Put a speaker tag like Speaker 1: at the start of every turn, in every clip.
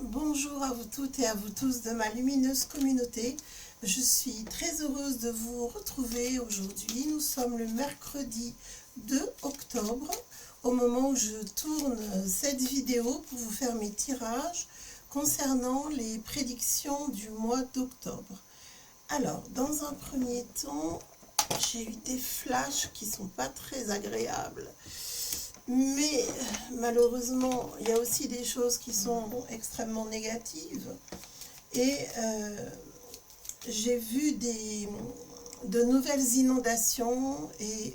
Speaker 1: Bonjour à vous toutes et à vous tous de ma lumineuse communauté. Je suis très heureuse de vous retrouver aujourd'hui. Nous sommes le mercredi 2 octobre, au moment où je tourne cette vidéo pour vous faire mes tirages concernant les prédictions du mois d'octobre. Alors, dans un premier temps, j'ai eu des flashs qui ne sont pas très agréables. Mais malheureusement, il y a aussi des choses qui sont extrêmement négatives. Et j'ai vu de nouvelles inondations et,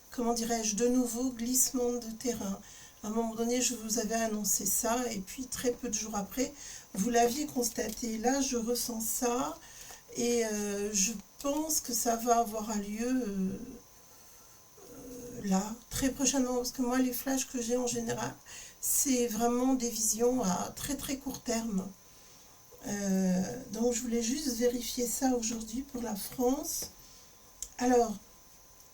Speaker 1: comment dirais-je, de nouveaux glissements de terrain. À un moment donné, je vous avais annoncé ça, et puis très peu de jours après, vous l'aviez constaté. Là, je ressens ça, et je pense que ça va avoir lieu là, très prochainement, parce que moi, les flashs que j'ai en général, c'est vraiment des visions à très très court terme. Donc je voulais juste vérifier ça aujourd'hui pour la France. Alors,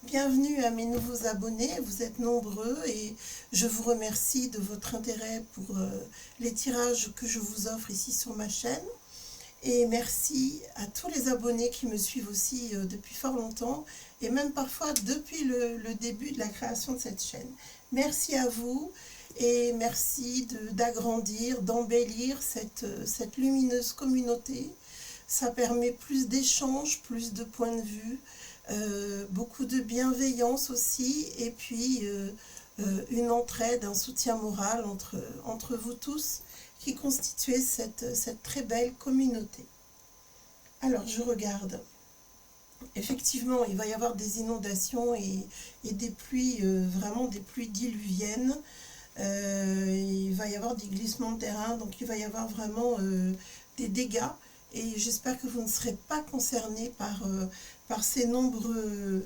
Speaker 1: bienvenue à mes nouveaux abonnés, vous êtes nombreux et je vous remercie de votre intérêt pour les tirages que je vous offre ici sur ma chaîne. Et merci à tous les abonnés qui me suivent aussi depuis fort longtemps et même parfois depuis le début de la création de cette chaîne. Merci à vous et merci d'agrandir, d'embellir cette lumineuse communauté. Ça permet plus d'échanges, plus de points de vue, beaucoup de bienveillance aussi et puis une entraide, un soutien moral entre vous tous qui constituait cette très belle communauté. Alors, je regarde. Effectivement, il va y avoir des inondations et des pluies, vraiment des pluies diluviennes. Il va y avoir des glissements de terrain, donc il va y avoir vraiment des dégâts. Et j'espère que vous ne serez pas concernés par ces nombreux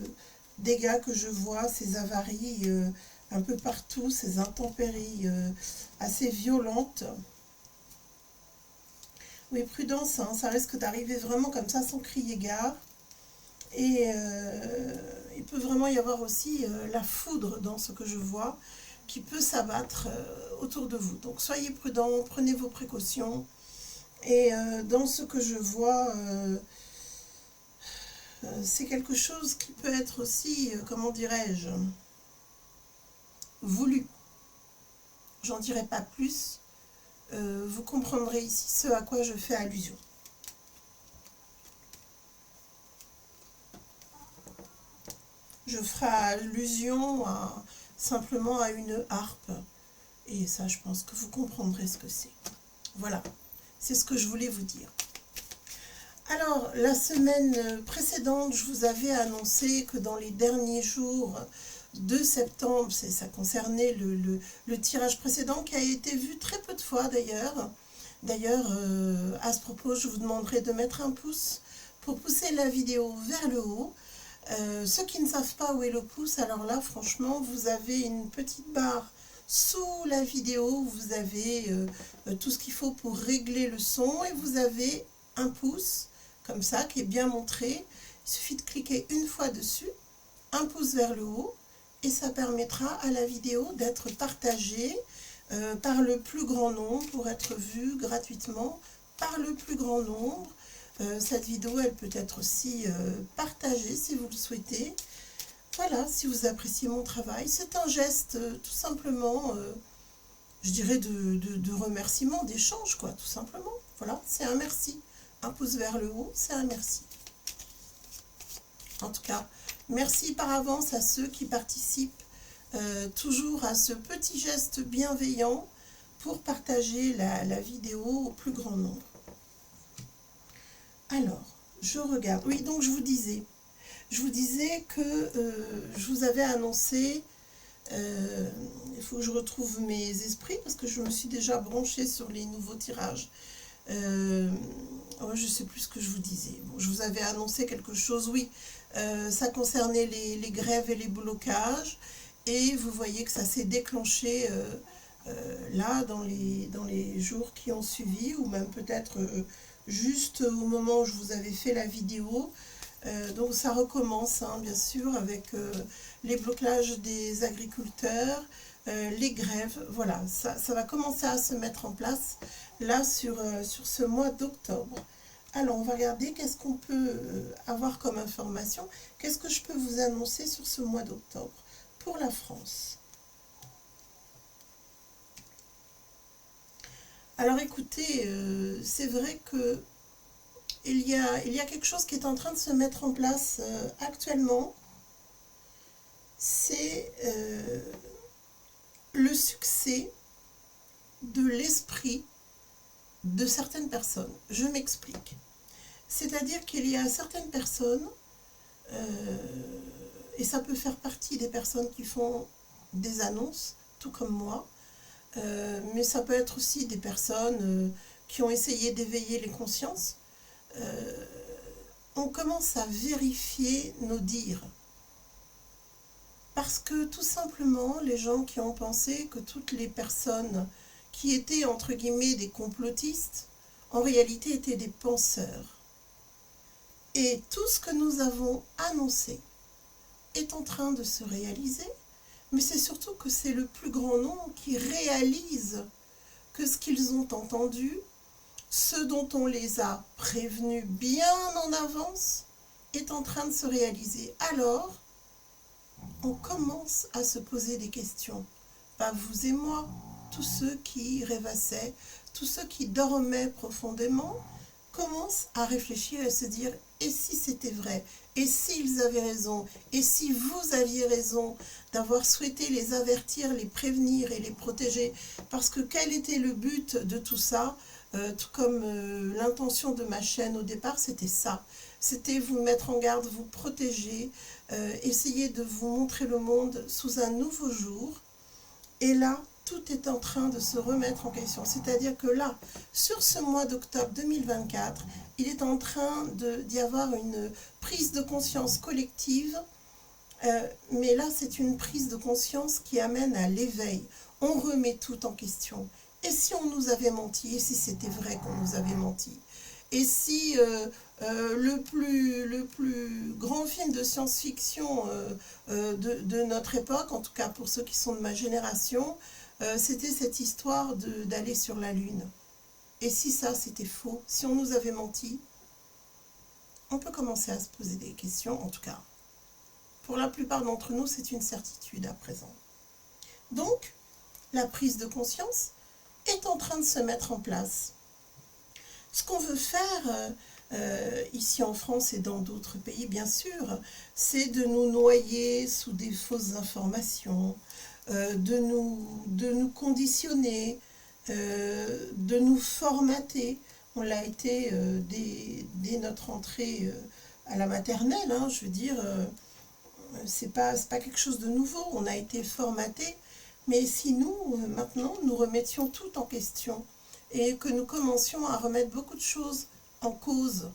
Speaker 1: dégâts que je vois, ces avaries un peu partout, ces intempéries assez violentes. Oui, prudence, hein, ça risque d'arriver vraiment comme ça sans crier gare. Et il peut vraiment y avoir aussi la foudre dans ce que je vois qui peut s'abattre autour de vous. Donc soyez prudents, prenez vos précautions. Et dans ce que je vois, c'est quelque chose qui peut être aussi, comment dirais-je, voulu. J'en dirai pas plus. Vous comprendrez ici ce à quoi je fais allusion. Je ferai allusion simplement à une harpe. Et ça, je pense que vous comprendrez ce que c'est. Voilà, c'est ce que je voulais vous dire. Alors, la semaine précédente, je vous avais annoncé que dans les derniers jours de septembre, ça concernait le tirage précédent qui a été vu très peu de fois d'ailleurs. D'ailleurs, à ce propos, je vous demanderai de mettre un pouce pour pousser la vidéo vers le haut. Ceux qui ne savent pas où est le pouce, alors là, franchement, vous avez une petite barre sous la vidéo où vous avez tout ce qu'il faut pour régler le son et vous avez un pouce, comme ça, qui est bien montré. Il suffit de cliquer une fois dessus, un pouce vers le haut, et ça permettra à la vidéo d'être partagée par le plus grand nombre pour être vue gratuitement par le plus grand nombre. Cette vidéo, elle peut être aussi partagée si vous le souhaitez. Voilà, si vous appréciez mon travail, c'est un geste tout simplement, je dirais, de remerciement, d'échange, quoi, tout simplement. Voilà, c'est un merci. Un pouce vers le haut, c'est un merci. En tout cas, merci par avance à ceux qui participent toujours à ce petit geste bienveillant pour partager la vidéo au plus grand nombre. Alors, je regarde. Oui, donc je vous disais que je vous avais annoncé, il faut que je retrouve mes esprits parce que je me suis déjà branchée sur les nouveaux tirages. Je ne sais plus ce que je vous disais. Bon, je vous avais annoncé quelque chose, oui, ça concernait les grèves et les blocages. Et vous voyez que ça s'est déclenché là dans les jours qui ont suivi, ou même peut-être juste au moment où je vous avais fait la vidéo. Donc ça recommence, hein, bien sûr, avec les blocages des agriculteurs, les grèves, voilà, ça va commencer à se mettre en place là sur ce mois d'octobre. Alors, on va regarder qu'est-ce qu'on peut avoir comme information. Qu'est-ce que je peux vous annoncer sur ce mois d'octobre pour la France? Alors, écoutez, c'est vrai que il y a quelque chose qui est en train de se mettre en place actuellement. C'est le succès de l'esprit de certaines personnes. Je m'explique. C'est-à-dire qu'il y a certaines personnes, et ça peut faire partie des personnes qui font des annonces, tout comme moi, mais ça peut être aussi des personnes qui ont essayé d'éveiller les consciences. On commence à vérifier nos dires. Parce que tout simplement, les gens qui ont pensé que toutes les personnes qui étaient entre guillemets des complotistes, en réalité étaient des penseurs. Et tout ce que nous avons annoncé est en train de se réaliser, mais c'est surtout que c'est le plus grand nombre qui réalise que ce qu'ils ont entendu, ce dont on les a prévenus bien en avance, est en train de se réaliser. Alors, on commence à se poser des questions. Pas vous et moi, tous ceux qui rêvassaient, tous ceux qui dormaient profondément, commencent à réfléchir et à se dire « et si c'était vrai ? Et s'ils avaient raison ? Et si vous aviez raison d'avoir souhaité les avertir, les prévenir et les protéger ?» Parce que quel était le but de tout ça ? Tout comme l'intention de ma chaîne au départ, c'était ça. C'était vous mettre en garde, vous protéger, essayer de vous montrer le monde sous un nouveau jour. Et là, tout est en train de se remettre en question. C'est-à-dire que là, sur ce mois d'octobre 2024, il est en train d'y avoir une prise de conscience collective. Mais là, c'est une prise de conscience qui amène à l'éveil. On remet tout en question. Et si on nous avait menti? Et si c'était vrai qu'on nous avait menti? Et si le plus grand film de science-fiction de notre époque, en tout cas pour ceux qui sont de ma génération, c'était cette histoire d'aller sur la Lune. Et si ça, c'était faux? Si on nous avait menti? On peut commencer à se poser des questions, en tout cas. Pour la plupart d'entre nous, c'est une certitude à présent. Donc, la prise de conscience est en train de se mettre en place. Ce qu'on veut faire ici en France et dans d'autres pays, bien sûr, c'est de nous noyer sous des fausses informations, de nous conditionner, de nous formater. On l'a été dès notre entrée à la maternelle, hein, je veux dire, c'est pas quelque chose de nouveau, on a été formaté. Mais si nous, maintenant, nous remettions tout en question et que nous commencions à remettre beaucoup de choses en cause,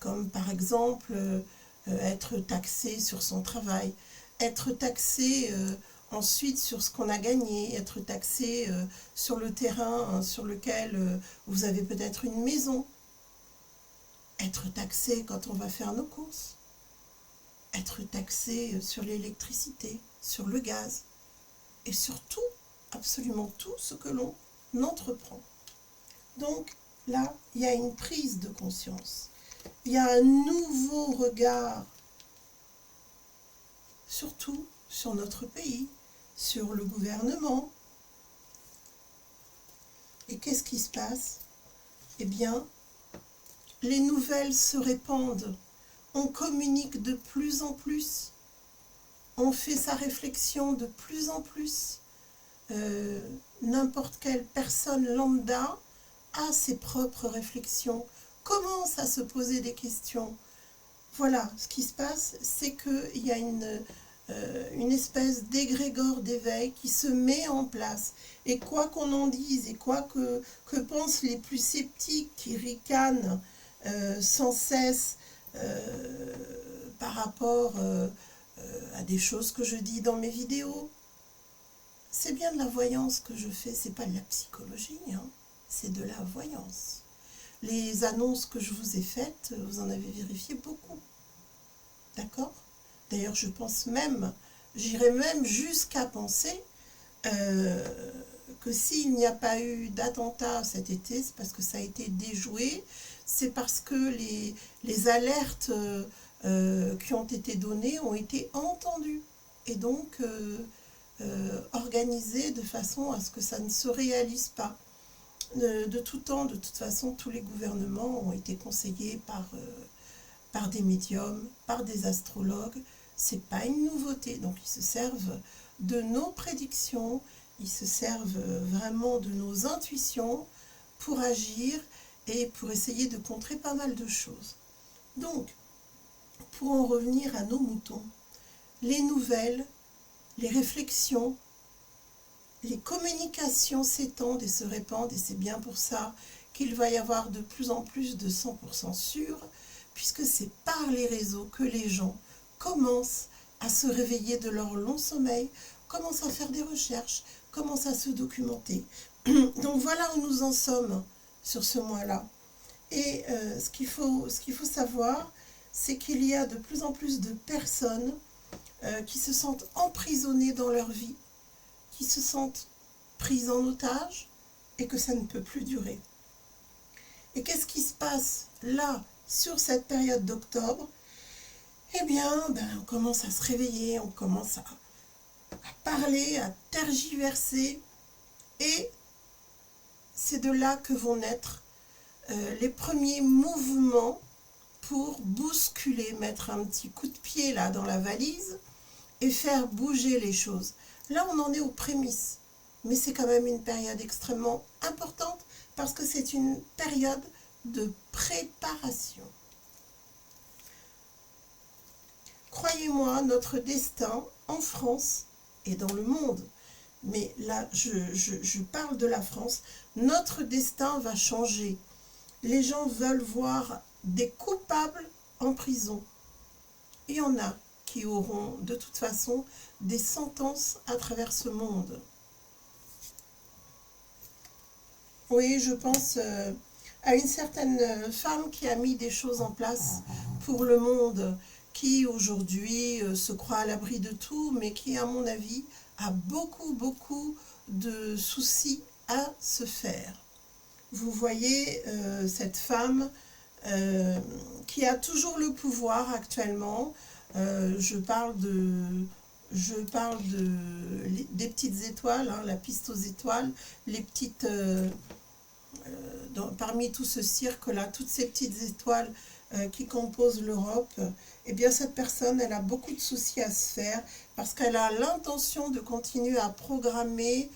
Speaker 1: comme par exemple être taxé sur son travail, être taxé ensuite sur ce qu'on a gagné, être taxé sur le terrain sur lequel vous avez peut-être une maison, être taxé quand on va faire nos courses, être taxé sur l'électricité, sur le gaz, et surtout, absolument tout ce que l'on entreprend. Donc là, il y a une prise de conscience. Il y a un nouveau regard, surtout sur notre pays, sur le gouvernement. Et qu'est-ce qui se passe? Eh bien, les nouvelles se répandent. On communique de plus en plus. On fait sa réflexion de plus en plus. N'importe quelle personne lambda a ses propres réflexions, commence à se poser des questions. Voilà, ce qui se passe, c'est qu'il y a une espèce d'égrégore d'éveil qui se met en place. Et quoi qu'on en dise, et quoi que pensent les plus sceptiques qui ricanent sans cesse par rapport à des choses que je dis dans mes vidéos, c'est bien de la voyance que je fais, c'est pas de la psychologie, hein, c'est de la voyance. Les annonces que je vous ai faites, vous en avez vérifié beaucoup. D'accord? D'ailleurs, je pense même J'irais même jusqu'à penser que s'il n'y a pas eu d'attentat cet été, c'est parce que ça a été déjoué, c'est parce que les alertes qui ont été données ont été entendues et donc organisées de façon à ce que ça ne se réalise pas. De tout temps, de toute façon, tous les gouvernements ont été conseillés par des médiums, par des astrologues. C'est pas une nouveauté, donc ils se servent de nos prédictions, ils se servent vraiment de nos intuitions pour agir et pour essayer de contrer pas mal de choses. Donc, pour en revenir à nos moutons, les nouvelles, les réflexions, les communications s'étendent et se répandent, et c'est bien pour ça qu'il va y avoir de plus en plus de 100% sûr, puisque c'est par les réseaux que les gens commencent à se réveiller de leur long sommeil, commencent à faire des recherches, commencent à se documenter. Donc voilà où nous en sommes sur ce mois-là. Et ce qu'il faut savoir, c'est qu'il y a de plus en plus de personnes qui se sentent emprisonnées dans leur vie, qui se sentent prises en otage et que ça ne peut plus durer. Et qu'est-ce qui se passe là, sur cette période d'octobre? Eh bien, on commence à se réveiller, on commence à parler, à tergiverser, et c'est de là que vont naître les premiers mouvements pour bousculer, mettre un petit coup de pied là dans la valise et faire bouger les choses. Là, on en est aux prémices, mais c'est quand même une période extrêmement importante parce que c'est une période de préparation. Croyez-moi, notre destin en France et dans le monde, mais là, je parle de la France, notre destin va changer. Les gens veulent voir des coupables en prison. Il y en a qui auront de toute façon des sentences à travers ce monde. Oui, je pense à une certaine femme qui a mis des choses en place pour le monde, qui aujourd'hui se croit à l'abri de tout, mais qui, à mon avis, a beaucoup de soucis à se faire. Vous voyez cette femme qui a toujours le pouvoir actuellement. Je parle des petites étoiles, hein, la piste aux étoiles, les petites... parmi tout ce cirque-là, toutes ces petites étoiles qui composent l'Europe, eh bien cette personne, elle a beaucoup de soucis à se faire parce qu'elle a l'intention de continuer à programmer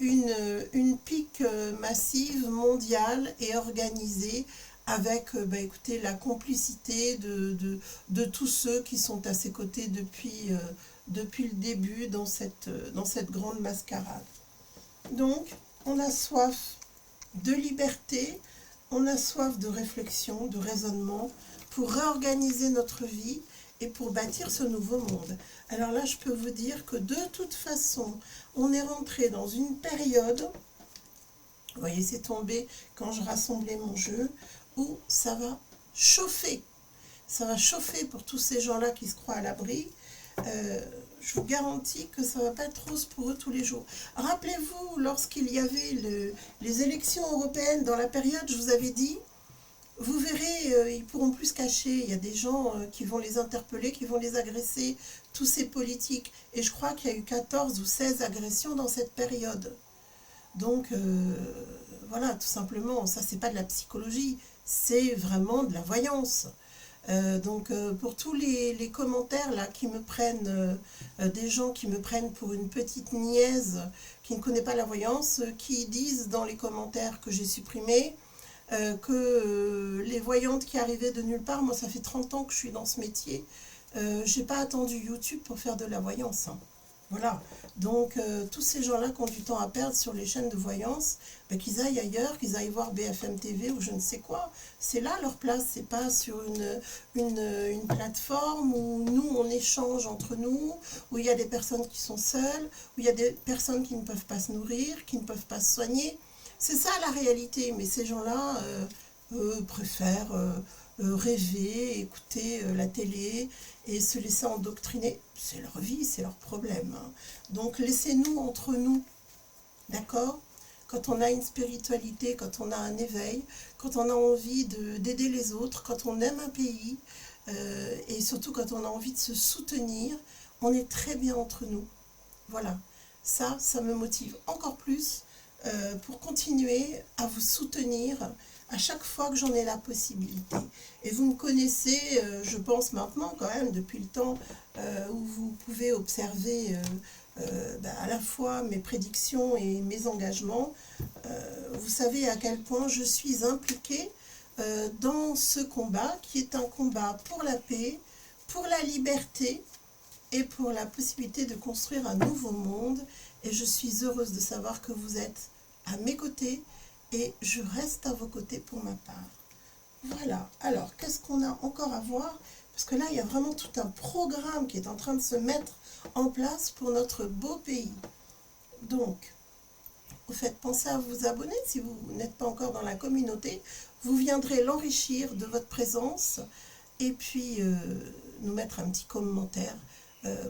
Speaker 1: une pique massive, mondiale et organisée avec écoutez, la complicité de tous ceux qui sont à ses côtés depuis le début dans cette grande mascarade. Donc, on a soif de liberté, on a soif de réflexion, de raisonnement, pour réorganiser notre vie et pour bâtir ce nouveau monde. Alors là, je peux vous dire que de toute façon, on est rentré dans une période, vous voyez, c'est tombé quand je rassemblais mon jeu, où ça va chauffer. Ça va chauffer pour tous ces gens-là qui se croient à l'abri. Je vous garantis que ça ne va pas être rose pour eux tous les jours. Rappelez-vous, lorsqu'il y avait les élections européennes, dans la période, je vous avais dit, vous verrez, ils ne pourront plus se cacher. Il y a des gens qui vont les interpeller, qui vont les agresser, tous ces politiques. Et je crois qu'il y a eu 14 ou 16 agressions dans cette période. Donc, voilà, tout simplement, ça, c'est pas de la psychologie, c'est vraiment de la voyance. Donc pour tous les commentaires là qui me prennent, des gens qui me prennent pour une petite niaise qui ne connaît pas la voyance, qui disent dans les commentaires que j'ai supprimés que les voyantes qui arrivaient de nulle part, moi ça fait 30 ans que je suis dans ce métier, j'ai pas attendu YouTube pour faire de la voyance, hein. Voilà, donc tous ces gens-là qui ont du temps à perdre sur les chaînes de voyance, qu'ils aillent ailleurs, qu'ils aillent voir BFM TV ou je ne sais quoi. C'est là leur place, c'est pas sur une plateforme où nous on échange entre nous, où il y a des personnes qui sont seules, où il y a des personnes qui ne peuvent pas se nourrir, qui ne peuvent pas se soigner. C'est ça la réalité, mais ces gens-là préfèrent rêver, écouter la télé et se laisser endoctriner. C'est leur vie, c'est leur problème, hein. Donc laissez-nous entre nous, d'accord? Quand on a une spiritualité, quand on a un éveil, quand on a envie d'aider les autres, quand on aime un pays, et surtout quand on a envie de se soutenir, on est très bien entre nous. Voilà, ça me motive encore plus pour continuer à vous soutenir à chaque fois que j'en ai la possibilité. Et vous me connaissez, je pense maintenant quand même, depuis le temps où vous pouvez observer à la fois mes prédictions et mes engagements. Vous savez à quel point je suis impliquée dans ce combat qui est un combat pour la paix, pour la liberté et pour la possibilité de construire un nouveau monde. Et je suis heureuse de savoir que vous êtes à mes côtés et je reste à vos côtés pour ma part. Voilà, alors qu'est-ce qu'on a encore à voir? Parce que là, il y a vraiment tout un programme qui est en train de se mettre en place pour notre beau pays. Donc, vous faites penser à vous abonner si vous n'êtes pas encore dans la communauté. Vous viendrez l'enrichir de votre présence et puis nous mettre un petit commentaire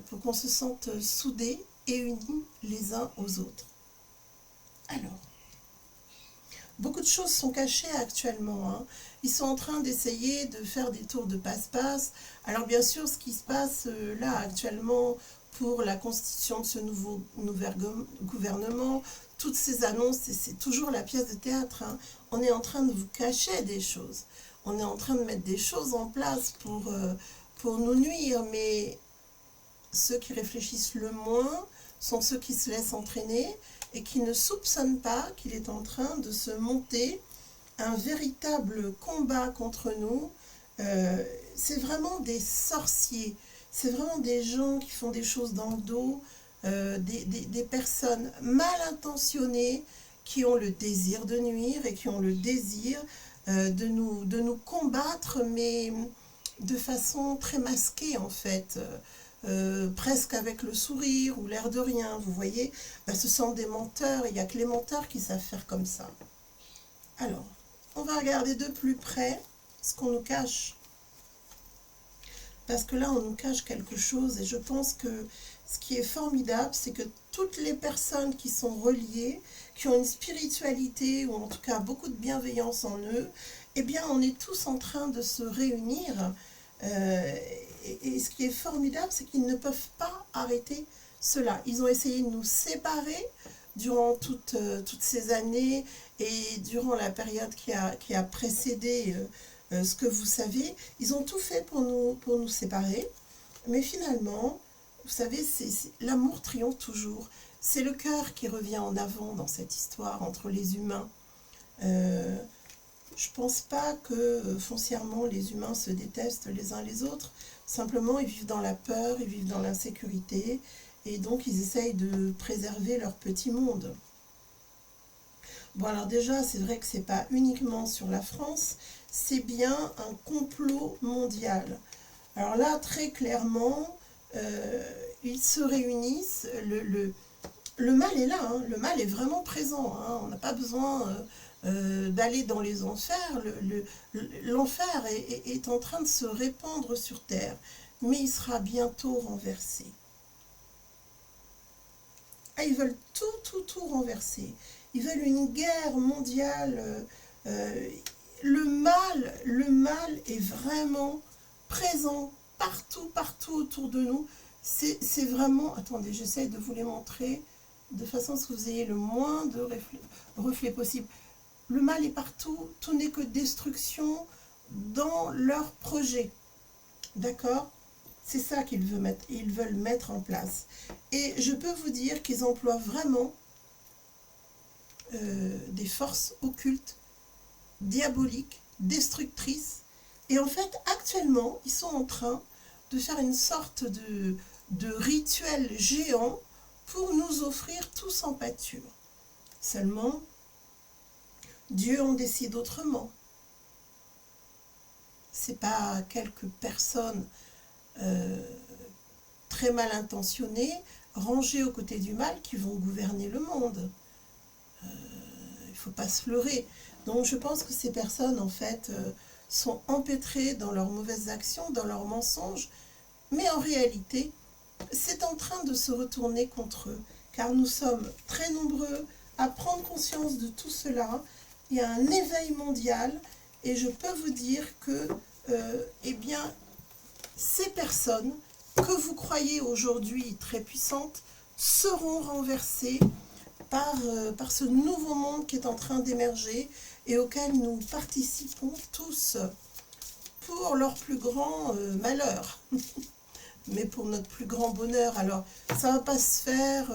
Speaker 1: pour qu'on se sente soudés et unis les uns aux autres. Alors, beaucoup de choses sont cachées actuellement, hein. Ils sont en train d'essayer de faire des tours de passe-passe. Alors bien sûr, ce qui se passe là actuellement pour la constitution de ce nouveau gouvernement, toutes ces annonces, c'est toujours la pièce de théâtre, hein. On est en train de vous cacher des choses. On est en train de mettre des choses en place pour nous nuire, mais ceux qui réfléchissent le moins sont ceux qui se laissent entraîner et qui ne soupçonnent pas qu'il est en train de se monter un véritable combat contre nous. C'est vraiment des sorciers, c'est vraiment des gens qui font des choses dans le dos, des personnes mal intentionnées qui ont le désir de nuire et qui ont le désir de nous combattre, mais de façon très masquée en fait. Presque avec le sourire ou l'air de rien, vous voyez, ce sont des menteurs, il n'y a que les menteurs qui savent faire comme ça. Alors, on va regarder de plus près ce qu'on nous cache. Parce que là, on nous cache quelque chose et je pense que ce qui est formidable, c'est que toutes les personnes qui sont reliées, qui ont une spiritualité ou en tout cas beaucoup de bienveillance en eux, eh bien, on est tous en train de se réunir. Et ce qui est formidable, c'est qu'ils ne peuvent pas arrêter cela. Ils ont essayé de nous séparer durant toutes ces années et durant la période qui a précédé ce que vous savez. Ils ont tout fait pour nous séparer. Mais finalement, vous savez, l'amour triomphe toujours. C'est le cœur qui revient en avant dans cette histoire entre les humains. Je ne pense pas que foncièrement les humains se détestent les uns les autres. Simplement, ils vivent dans la peur, ils vivent dans l'insécurité. Et donc, ils essayent de préserver leur petit monde. Bon, alors déjà, c'est vrai que ce n'est pas uniquement sur la France. C'est bien un complot mondial. Alors là, très clairement, ils se réunissent. Le mal est là, hein. Le mal est vraiment présent, hein. On n'a pas besoin d'aller dans les enfers. L'enfer est en train de se répandre sur terre, mais il sera bientôt renversé. Ah, ils veulent tout renverser. Ils veulent une guerre mondiale. Le mal est vraiment présent partout autour de nous. C'est vraiment... Attendez, j'essaie de vous les montrer de façon à ce que vous ayez le moins de reflets possible. Le mal est partout, tout n'est que destruction dans leur projet. D'accord? C'est ça qu'ils veulent mettre en place. Et je peux vous dire qu'ils emploient vraiment des forces occultes, diaboliques, destructrices. Et en fait, actuellement, ils sont en train de faire une sorte de rituel géant pour nous offrir tous en pâture. Seulement, Dieu en décide autrement. C'est pas quelques personnes très mal intentionnées, rangées aux côtés du mal, qui vont gouverner le monde. Il ne faut pas se leurrer. Donc je pense que ces personnes, en fait, sont empêtrés dans leurs mauvaises actions, dans leurs mensonges, mais en réalité, c'est en train de se retourner contre eux, car nous sommes très nombreux à prendre conscience de tout cela. Il y a un éveil mondial, et je peux vous dire que, eh bien, ces personnes que vous croyez aujourd'hui très puissantes seront renversées par ce nouveau monde qui est en train d'émerger et auquel nous participons tous pour leur plus grand malheur, mais pour notre plus grand bonheur. Alors, ça ne va pas se faire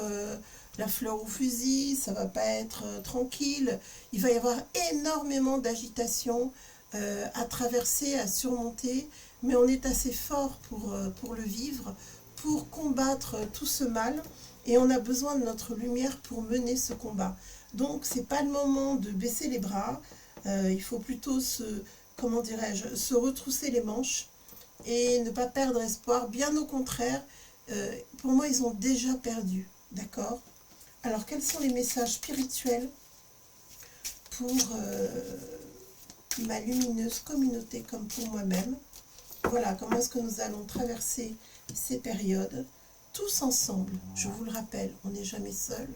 Speaker 1: la fleur au fusil, ça ne va pas être tranquille. Il va y avoir énormément d'agitation à traverser, à surmonter, mais on est assez fort pour le vivre, pour combattre tout ce mal, et on a besoin de notre lumière pour mener ce combat. Donc, ce n'est pas le moment de baisser les bras, il faut plutôt comment dirais-je, se retrousser les manches et ne pas perdre espoir. Bien au contraire, pour moi, ils ont déjà perdu, d'accord? Alors, quels sont les messages spirituels pour ma lumineuse communauté comme pour moi-même? Voilà, comment est-ce que nous allons traverser ces périodes tous ensemble? Je vous le rappelle, on n'est jamais seul.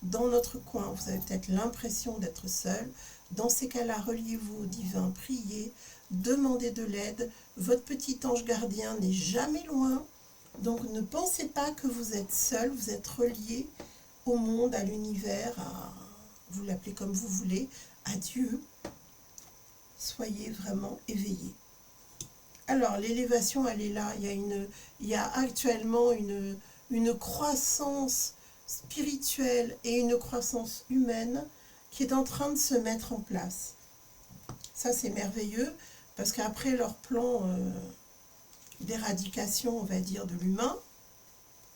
Speaker 1: Dans notre coin, vous avez peut-être l'impression d'être seul. Dans ces cas-là, reliez-vous au divin, priez, demandez de l'aide. Votre petit ange gardien n'est jamais loin. Donc ne pensez pas que vous êtes seul, vous êtes relié au monde, à l'univers, vous l'appelez comme vous voulez, à Dieu. Soyez vraiment éveillés. Alors, l'élévation, elle est là. Il y a actuellement une croissance spirituelle et une croissance humaine qui est en train de se mettre en place. Ça, c'est merveilleux, parce qu'après leur plan d'éradication, on va dire, de l'humain,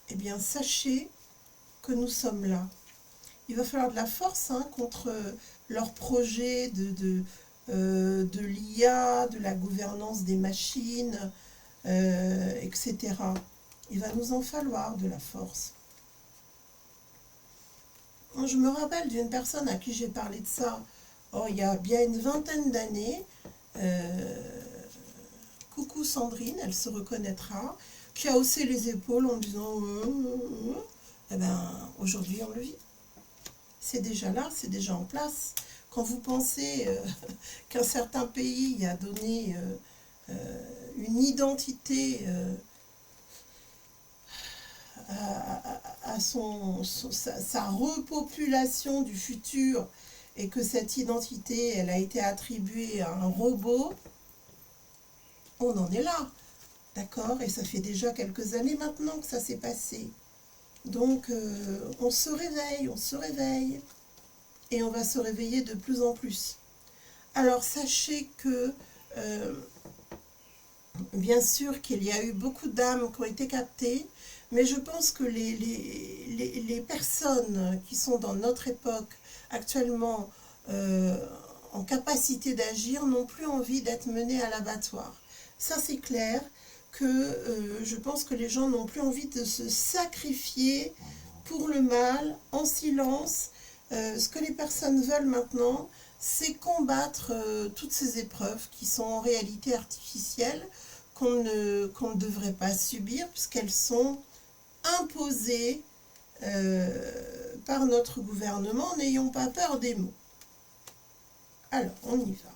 Speaker 1: eh bien, sachez que nous sommes là. Il va falloir de la force contre leur projet de l'IA, de la gouvernance des machines, etc. Il va nous en falloir de la force. Je me rappelle d'une personne à qui j'ai parlé de ça il y a bien une vingtaine d'années. Coucou Sandrine, elle se reconnaîtra, qui a haussé les épaules en disant eh ben, aujourd'hui on le vit. C'est déjà là, c'est déjà en place. Quand vous pensez qu'un certain pays a donné une identité à sa repopulation du futur, et que cette identité, elle a été attribuée à un robot, on en est là, d'accord? Et ça fait déjà quelques années maintenant que ça s'est passé. Donc, on se réveille, et on va se réveiller de plus en plus. Alors, sachez que, bien sûr qu'il y a eu beaucoup d'âmes qui ont été captées, mais je pense que les personnes qui sont dans notre époque actuellement en capacité d'agir n'ont plus envie d'être menées à l'abattoir. Ça, c'est clair que je pense que les gens n'ont plus envie de se sacrifier pour le mal, en silence. Ce que les personnes veulent maintenant, c'est combattre toutes ces épreuves qui sont en réalité artificielles, qu'on ne devrait pas subir, puisqu'elles sont imposées par notre gouvernement. N'ayons pas peur des mots. Alors, on y va.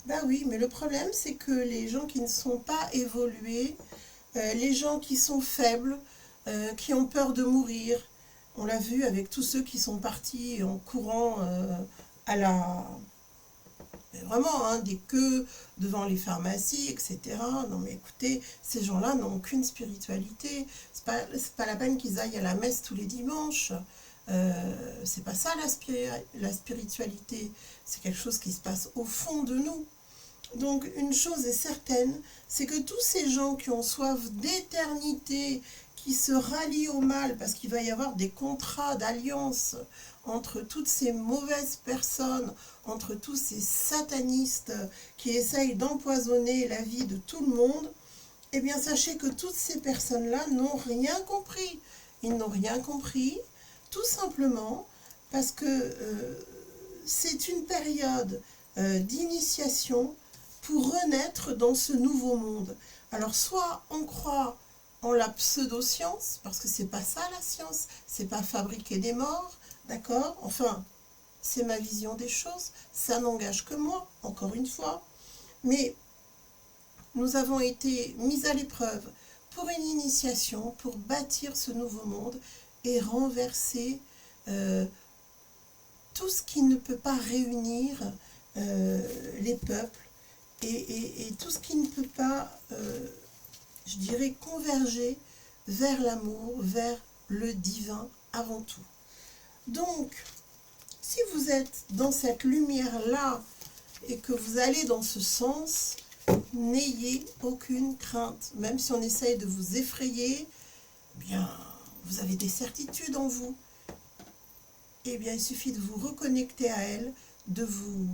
Speaker 1: Ben oui, mais le problème, c'est que les gens qui ne sont pas évolués, les gens qui sont faibles, qui ont peur de mourir, on l'a vu avec tous ceux qui sont partis en courant vraiment, des queues devant les pharmacies, etc. Non mais écoutez, ces gens-là n'ont aucune spiritualité. C'est pas la peine qu'ils aillent à la messe tous les dimanches. C'est pas ça la spiritualité. C'est quelque chose qui se passe au fond de nous. Donc une chose est certaine, c'est que tous ces gens qui ont soif d'éternité, qui se rallient au mal, parce qu'il va y avoir des contrats d'alliance entre toutes ces mauvaises personnes, entre tous ces satanistes qui essayent d'empoisonner la vie de tout le monde, eh bien sachez que toutes ces personnes-là n'ont rien compris. Ils n'ont rien compris. Tout simplement parce que c'est une période d'initiation pour renaître dans ce nouveau monde. Alors soit on croit en la pseudo-science, parce que c'est pas ça la science, c'est pas fabriquer des morts, d'accord? Enfin, c'est ma vision des choses, ça n'engage que moi, encore une fois, mais nous avons été mis à l'épreuve pour une initiation, pour bâtir ce nouveau monde et renverser tout ce qui ne peut pas réunir les peuples et tout ce qui ne peut pas, je dirais, converger vers l'amour, vers le divin avant tout. Donc, si vous êtes dans cette lumière-là et que vous allez dans ce sens, n'ayez aucune crainte. Même si on essaye de vous effrayer, eh bien, vous avez des certitudes en vous. Eh bien, il suffit de vous reconnecter à elle, de vous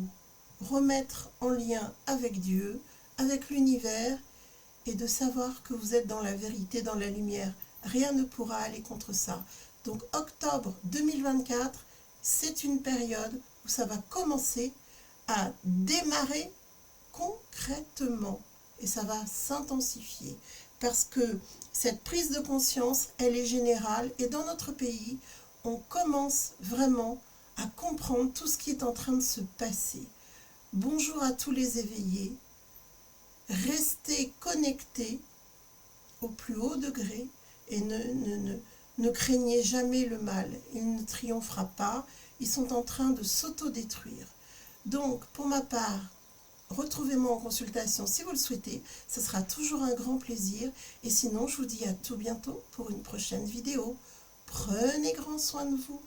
Speaker 1: remettre en lien avec Dieu, avec l'univers, et de savoir que vous êtes dans la vérité, dans la lumière. Rien ne pourra aller contre ça. Donc, octobre 2024, c'est une période où ça va commencer à démarrer concrètement et ça va s'intensifier parce que cette prise de conscience, elle est générale et dans notre pays, on commence vraiment à comprendre tout ce qui est en train de se passer. Bonjour à tous les éveillés, restez connectés au plus haut degré et ne craignez jamais le mal, il ne triomphera pas, ils sont en train de s'autodétruire. Donc, pour ma part, retrouvez-moi en consultation si vous le souhaitez, ce sera toujours un grand plaisir. Et sinon, je vous dis à tout bientôt pour une prochaine vidéo. Prenez grand soin de vous.